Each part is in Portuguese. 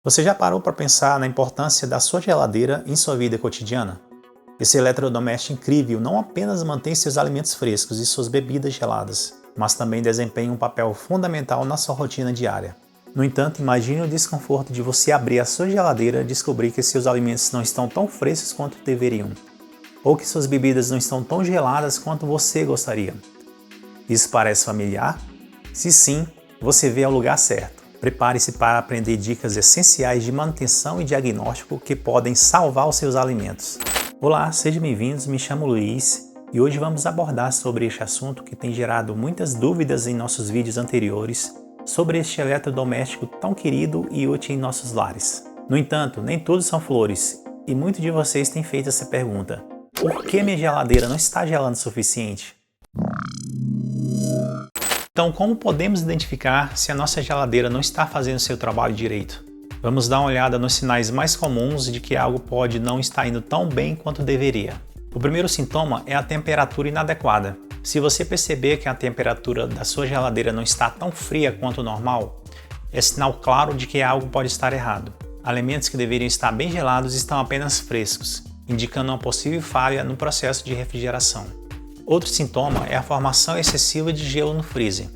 Você já parou para pensar na importância da sua geladeira em sua vida cotidiana? Esse eletrodoméstico incrível não apenas mantém seus alimentos frescos e suas bebidas geladas, mas também desempenha um papel fundamental na sua rotina diária. No entanto, imagine o desconforto de você abrir a sua geladeira e descobrir que seus alimentos não estão tão frescos quanto deveriam, ou que suas bebidas não estão tão geladas quanto você gostaria. Isso parece familiar? Se sim, você veio ao lugar certo. Prepare-se para aprender dicas essenciais de manutenção e diagnóstico que podem salvar os seus alimentos. Olá, sejam bem-vindos, me chamo Luiz e hoje vamos abordar sobre este assunto que tem gerado muitas dúvidas em nossos vídeos anteriores sobre este eletrodoméstico tão querido e útil em nossos lares. No entanto, nem todos são flores e muitos de vocês têm feito essa pergunta: por que minha geladeira não está gelando o suficiente? Então, como podemos identificar se a nossa geladeira não está fazendo seu trabalho direito? Vamos dar uma olhada nos sinais mais comuns de que algo pode não estar indo tão bem quanto deveria. O primeiro sintoma é a temperatura inadequada. Se você perceber que a temperatura da sua geladeira não está tão fria quanto o normal, é sinal claro de que algo pode estar errado. Alimentos que deveriam estar bem gelados estão apenas frescos, indicando uma possível falha no processo de refrigeração. Outro sintoma é a formação excessiva de gelo no freezer.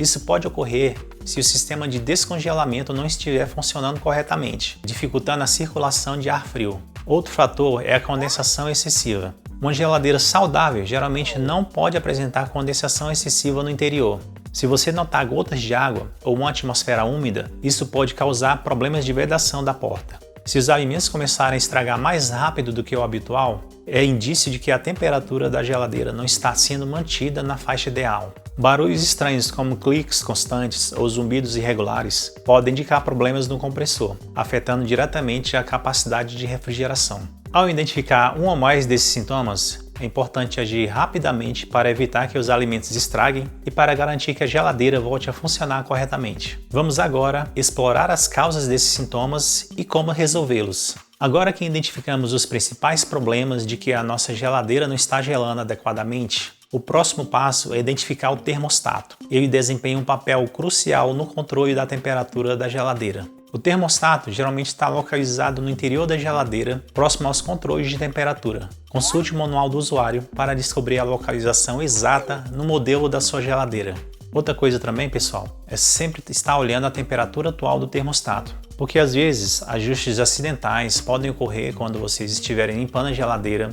Isso pode ocorrer se o sistema de descongelamento não estiver funcionando corretamente, dificultando a circulação de ar frio. Outro fator é a condensação excessiva. Uma geladeira saudável geralmente não pode apresentar condensação excessiva no interior. Se você notar gotas de água ou uma atmosfera úmida, isso pode causar problemas de vedação da porta. Se os alimentos começarem a estragar mais rápido do que o habitual, é indício de que a temperatura da geladeira não está sendo mantida na faixa ideal. Barulhos estranhos como cliques constantes ou zumbidos irregulares podem indicar problemas no compressor, afetando diretamente a capacidade de refrigeração. Ao identificar um ou mais desses sintomas, é importante agir rapidamente para evitar que os alimentos estraguem e para garantir que a geladeira volte a funcionar corretamente. Vamos agora explorar as causas desses sintomas e como resolvê-los. Agora que identificamos os principais problemas de que a nossa geladeira não está gelando adequadamente, o próximo passo é identificar o termostato. Ele desempenha um papel crucial no controle da temperatura da geladeira. O termostato geralmente está localizado no interior da geladeira, próximo aos controles de temperatura. Consulte o manual do usuário para descobrir a localização exata no modelo da sua geladeira. Outra coisa também, pessoal, é sempre estar olhando a temperatura atual do termostato, porque às vezes ajustes acidentais podem ocorrer quando vocês estiverem limpando a geladeira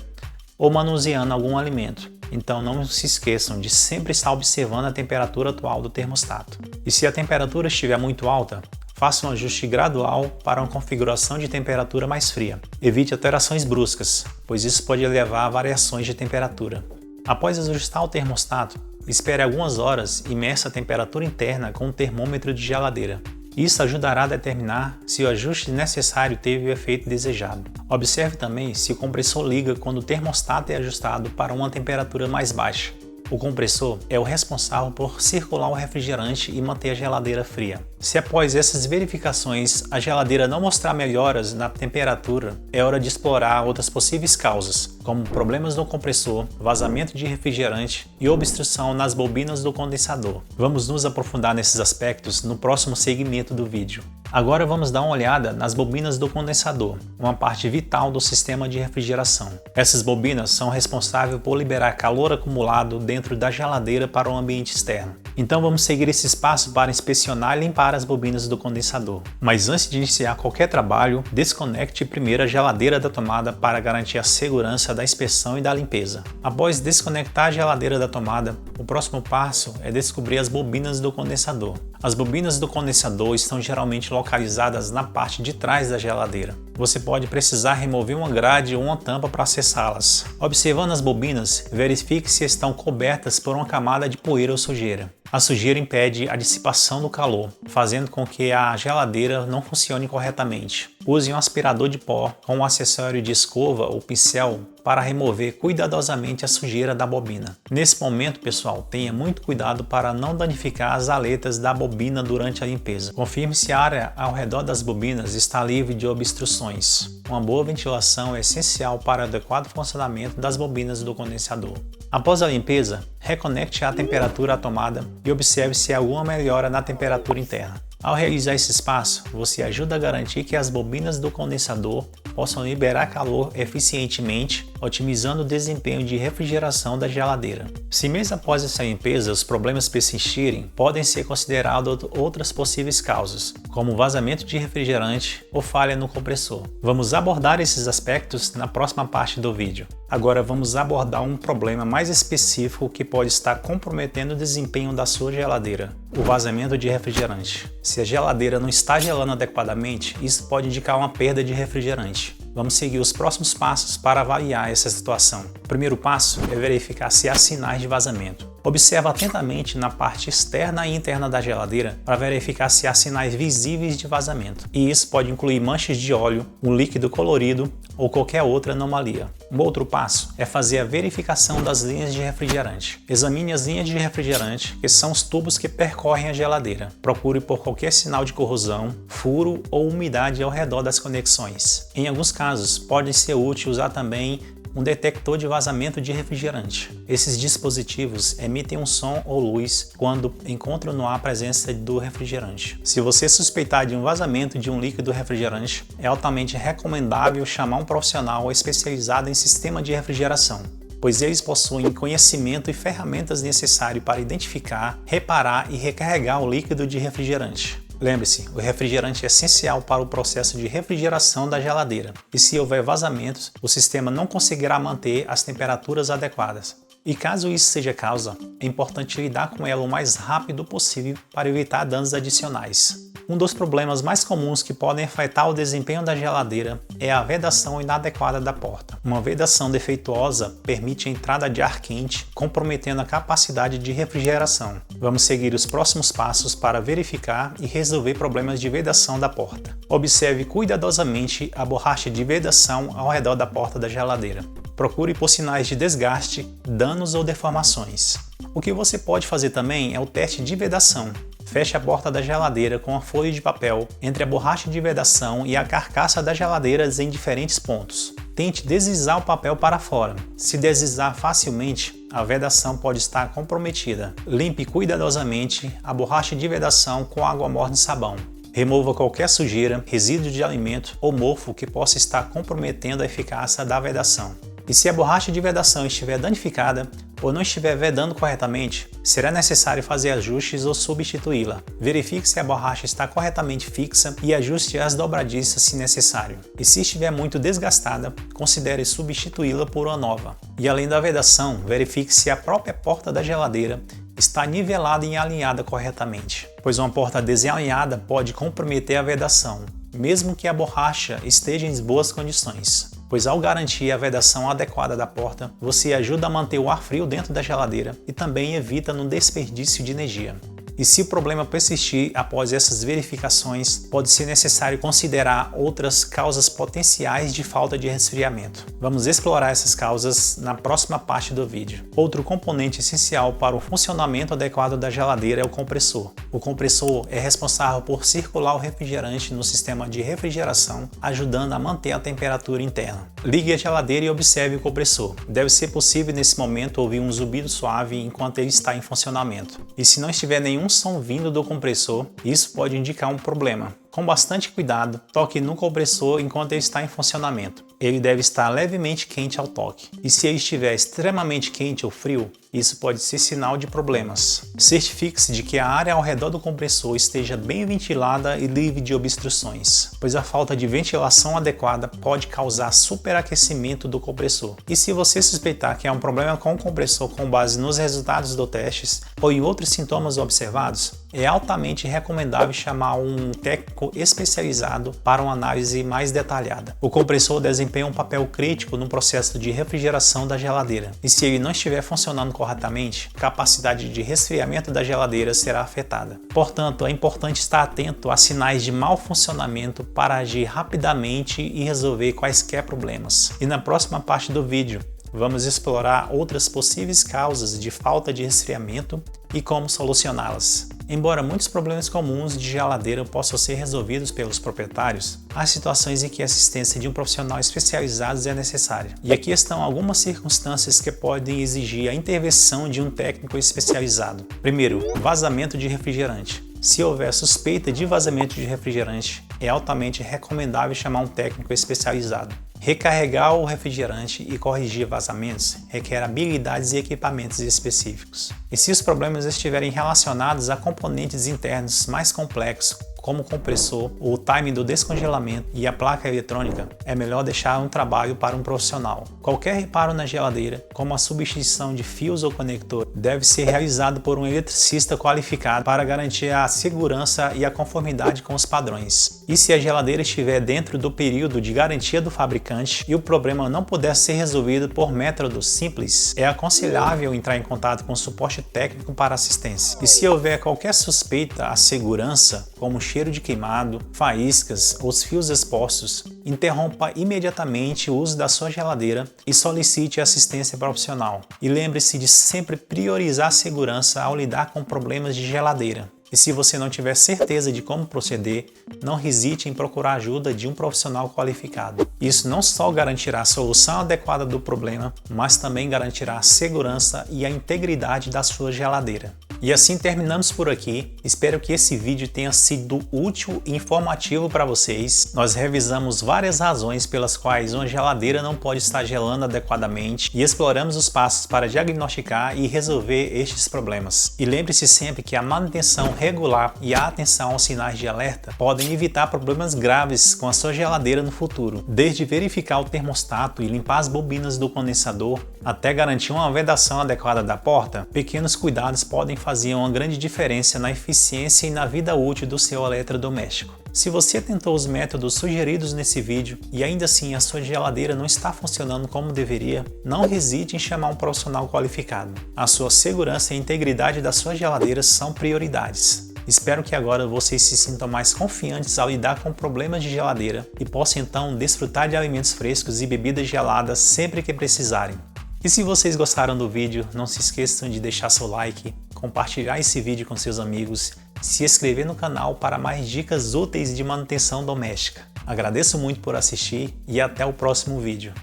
ou manuseando algum alimento. Então não se esqueçam de sempre estar observando a temperatura atual do termostato. E se a temperatura estiver muito alta, faça um ajuste gradual para uma configuração de temperatura mais fria. Evite alterações bruscas, pois isso pode levar a variações de temperatura. Após ajustar o termostato, espere algumas horas e meça a temperatura interna com um termômetro de geladeira. Isso ajudará a determinar se o ajuste necessário teve o efeito desejado. Observe também se o compressor liga quando o termostato é ajustado para uma temperatura mais baixa. O compressor é o responsável por circular o refrigerante e manter a geladeira fria. Se após essas verificações a geladeira não mostrar melhoras na temperatura, é hora de explorar outras possíveis causas, como problemas no compressor, vazamento de refrigerante e obstrução nas bobinas do condensador. Vamos nos aprofundar nesses aspectos no próximo segmento do vídeo. Agora vamos dar uma olhada nas bobinas do condensador, uma parte vital do sistema de refrigeração. Essas bobinas são responsáveis por liberar calor acumulado dentro da geladeira para o ambiente externo. Então vamos seguir esse passo para inspecionar e limpar as bobinas do condensador. Mas antes de iniciar qualquer trabalho, desconecte primeiro a geladeira da tomada para garantir a segurança da inspeção e da limpeza. Após desconectar a geladeira da tomada, o próximo passo é descobrir as bobinas do condensador. As bobinas do condensador estão geralmente localizadas na parte de trás da geladeira. Você pode precisar remover uma grade ou uma tampa para acessá-las. Observando as bobinas, verifique se estão cobertas por uma camada de poeira ou sujeira. A sujeira impede a dissipação do calor, fazendo com que a geladeira não funcione corretamente. Use um aspirador de pó com um acessório de escova ou pincel para remover cuidadosamente a sujeira da bobina. Nesse momento, pessoal, tenha muito cuidado para não danificar as aletas da bobina durante a limpeza. Confirme se a área ao redor das bobinas está livre de obstruções. Uma boa ventilação é essencial para o adequado funcionamento das bobinas do condensador. Após a limpeza, reconecte a temperatura à tomada e observe se há alguma melhora na temperatura interna. Ao realizar esse passo, você ajuda a garantir que as bobinas do condensador possam liberar calor eficientemente, otimizando o desempenho de refrigeração da geladeira. Se mesmo após essa limpeza os problemas persistirem, podem ser consideradas outras possíveis causas, como vazamento de refrigerante ou falha no compressor. Vamos abordar esses aspectos na próxima parte do vídeo. Agora vamos abordar um problema mais específico que pode estar comprometendo o desempenho da sua geladeira: o vazamento de refrigerante. Se a geladeira não está gelando adequadamente, isso pode indicar uma perda de refrigerante. Vamos seguir os próximos passos para avaliar essa situação. O primeiro passo é verificar se há sinais de vazamento. Observe atentamente na parte externa e interna da geladeira para verificar se há sinais visíveis de vazamento. E isso pode incluir manchas de óleo, um líquido colorido ou qualquer outra anomalia. Um outro passo é fazer a verificação das linhas de refrigerante. Examine as linhas de refrigerante, que são os tubos que percorrem a geladeira. Procure por qualquer sinal de corrosão, furo ou umidade ao redor das conexões. Em alguns casos, pode ser útil usar também um detector de vazamento de refrigerante. Esses dispositivos emitem um som ou luz quando encontram no ar a presença do refrigerante. Se você suspeitar de um vazamento de um líquido refrigerante, é altamente recomendável chamar um profissional especializado em sistema de refrigeração, pois eles possuem conhecimento e ferramentas necessárias para identificar, reparar e recarregar o líquido de refrigerante. Lembre-se, o refrigerante é essencial para o processo de refrigeração da geladeira, e se houver vazamentos, o sistema não conseguirá manter as temperaturas adequadas. E caso isso seja causa, é importante lidar com ela o mais rápido possível para evitar danos adicionais. Um dos problemas mais comuns que podem afetar o desempenho da geladeira é a vedação inadequada da porta. Uma vedação defeituosa permite a entrada de ar quente, comprometendo a capacidade de refrigeração. Vamos seguir os próximos passos para verificar e resolver problemas de vedação da porta. Observe cuidadosamente a borracha de vedação ao redor da porta da geladeira. Procure por sinais de desgaste, danos ou deformações. O que você pode fazer também é o teste de vedação. Feche a porta da geladeira com uma folha de papel entre a borracha de vedação e a carcaça da geladeira em diferentes pontos. Tente deslizar o papel para fora. Se deslizar facilmente, a vedação pode estar comprometida. Limpe cuidadosamente a borracha de vedação com água morna e sabão. Remova qualquer sujeira, resíduo de alimento ou mofo que possa estar comprometendo a eficácia da vedação. E se a borracha de vedação estiver danificada ou não estiver vedando corretamente, será necessário fazer ajustes ou substituí-la. Verifique se a borracha está corretamente fixa e ajuste as dobradiças se necessário. E se estiver muito desgastada, considere substituí-la por uma nova. E além da vedação, verifique se a própria porta da geladeira está nivelada e alinhada corretamente, pois uma porta desalinhada pode comprometer a vedação, mesmo que a borracha esteja em boas condições, pois ao garantir a vedação adequada da porta, você ajuda a manter o ar frio dentro da geladeira e também evita no desperdício de energia. E se o problema persistir após essas verificações, pode ser necessário considerar outras causas potenciais de falta de resfriamento. Vamos explorar essas causas na próxima parte do vídeo. Outro componente essencial para o funcionamento adequado da geladeira é o compressor. O compressor é responsável por circular o refrigerante no sistema de refrigeração, ajudando a manter a temperatura interna. Ligue a geladeira e observe o compressor. Deve ser possível nesse momento ouvir um zumbido suave enquanto ele está em funcionamento. E se não estiver nenhum som vindo do compressor, isso pode indicar um problema. Com bastante cuidado, toque no compressor enquanto ele está em funcionamento. Ele deve estar levemente quente ao toque. E se ele estiver extremamente quente ou frio, isso pode ser sinal de problemas. Certifique-se de que a área ao redor do compressor esteja bem ventilada e livre de obstruções, pois a falta de ventilação adequada pode causar superaquecimento do compressor. E se você suspeitar que há um problema com o compressor com base nos resultados dos testes ou em outros sintomas observados, é altamente recomendável chamar um técnico especializado para uma análise mais detalhada. O compressor desempenha um papel crítico no processo de refrigeração da geladeira, e se ele não estiver funcionando corretamente, a capacidade de resfriamento da geladeira será afetada. Portanto, é importante estar atento a sinais de mau funcionamento para agir rapidamente e resolver quaisquer problemas. E na próxima parte do vídeo, vamos explorar outras possíveis causas de falta de resfriamento e como solucioná-las. Embora muitos problemas comuns de geladeira possam ser resolvidos pelos proprietários, há situações em que a assistência de um profissional especializado é necessária. E aqui estão algumas circunstâncias que podem exigir a intervenção de um técnico especializado. Primeiro, vazamento de refrigerante. Se houver suspeita de vazamento de refrigerante, é altamente recomendável chamar um técnico especializado. Recarregar o refrigerante e corrigir vazamentos requer habilidades e equipamentos específicos. E se os problemas estiverem relacionados a componentes internos mais complexos, como o compressor, o timing do descongelamento e a placa eletrônica, é melhor deixar um trabalho para um profissional. Qualquer reparo na geladeira, como a substituição de fios ou conector, deve ser realizado por um eletricista qualificado para garantir a segurança e a conformidade com os padrões. E se a geladeira estiver dentro do período de garantia do fabricante e o problema não puder ser resolvido por métodos simples, é aconselhável entrar em contato com o suporte técnico para assistência. E se houver qualquer suspeita à segurança, como cheiro de queimado, faíscas ou os fios expostos, interrompa imediatamente o uso da sua geladeira e solicite assistência profissional. E lembre-se de sempre priorizar a segurança ao lidar com problemas de geladeira. E se você não tiver certeza de como proceder, não hesite em procurar ajuda de um profissional qualificado. Isso não só garantirá a solução adequada do problema, mas também garantirá a segurança e a integridade da sua geladeira. E assim terminamos por aqui. Espero que esse vídeo tenha sido útil e informativo para vocês. Nós revisamos várias razões pelas quais uma geladeira não pode estar gelando adequadamente e exploramos os passos para diagnosticar e resolver estes problemas. E lembre-se sempre que a manutenção regular e a atenção aos sinais de alerta podem evitar problemas graves com a sua geladeira no futuro. Desde verificar o termostato e limpar as bobinas do condensador, até garantir uma vedação adequada da porta, pequenos cuidados podem fazer uma grande diferença na eficiência e na vida útil do seu eletrodoméstico. Se você tentou os métodos sugeridos nesse vídeo e ainda assim a sua geladeira não está funcionando como deveria, não hesite em chamar um profissional qualificado. A sua segurança e a integridade da sua geladeira são prioridades. Espero que agora vocês se sintam mais confiantes ao lidar com problemas de geladeira e possam então desfrutar de alimentos frescos e bebidas geladas sempre que precisarem. E se vocês gostaram do vídeo, não se esqueçam de deixar seu like, compartilhar esse vídeo com seus amigos, se inscrever no canal para mais dicas úteis de manutenção doméstica. Agradeço muito por assistir e até o próximo vídeo.